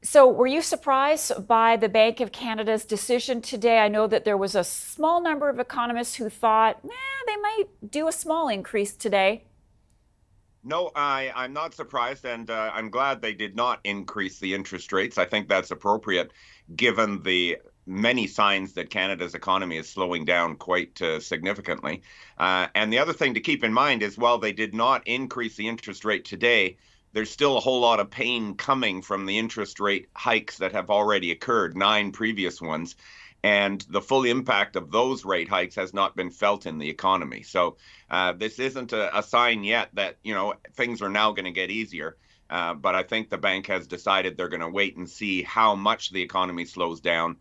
So, were you surprised by the Bank of Canada's decision today? I know that there was a small number of economists who thought, they might do a small increase today. No, I'm not surprised, and I'm glad they did not increase the interest rates. I think that's appropriate given the many signs that Canada's economy is slowing down quite significantly. And the other thing to keep in mind is while they did not increase the interest rate today, there's still a whole lot of pain coming from the interest rate hikes that have already occurred, nine previous ones. And the full impact of those rate hikes has not been felt in the economy. So this isn't a sign yet that, things are now going to get easier. But I think the bank has decided they're going to wait and see how much the economy slows down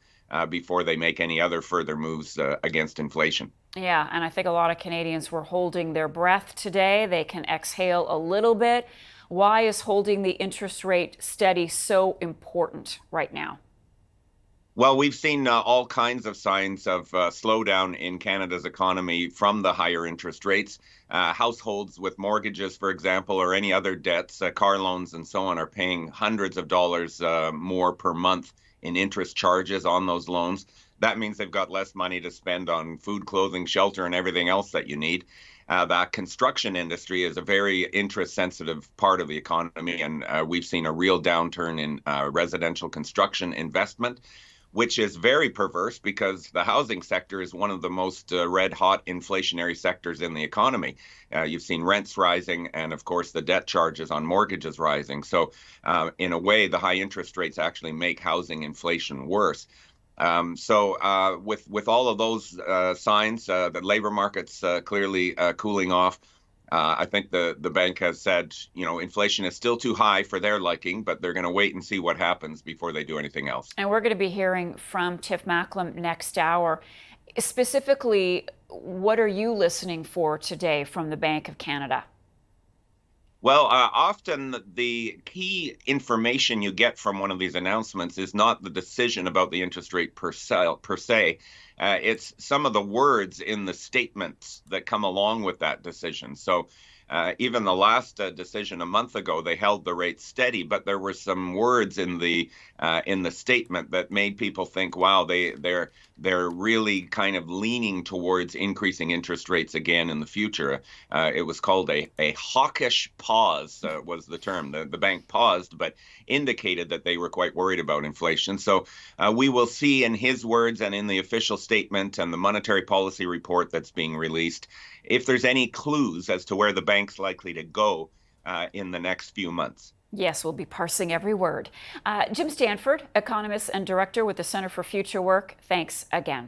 before they make any other further moves against inflation. Yeah, and I think a lot of Canadians were holding their breath today. They can exhale a little bit. Why is holding the interest rate steady so important right now? Well, we've seen all kinds of signs of slowdown in Canada's economy from the higher interest rates. Households with mortgages, for example, or any other debts, car loans and so on, are paying hundreds of dollars more per month in interest charges on those loans. That means they've got less money to spend on food, clothing, shelter, and everything else that you need. The construction industry is a very interest sensitive part of the economy, and we've seen a real downturn in residential construction investment, which is very perverse because the housing sector is one of the most red hot inflationary sectors in the economy. You've seen rents rising and, of course, the debt charges on mortgages rising. So, in a way, the high interest rates actually make housing inflation worse. With all of those signs, the labor market's clearly cooling off. I think the bank has said, inflation is still too high for their liking, but they're going to wait and see what happens before they do anything else. And we're going to be hearing from Tiff Macklem next hour. Specifically, what are you listening for today from the Bank of Canada? Well, often the key information you get from one of these announcements is not the decision about the interest rate per se. It's some of the words in the statements that come along with that decision. So even the last decision a month ago, they held the rate steady, but there were some words in the statement that made people think, wow, they're really kind of leaning towards increasing interest rates again in the future. It was called a hawkish pause, was the term. The bank paused, but indicated that they were quite worried about inflation. So we will see in his words and in the official statement and the monetary policy report that's being released if there's any clues as to where the bank's likely to go in the next few months. Yes, we'll be parsing every word. Jim Stanford, economist and director with the Center for Future Work, thanks again.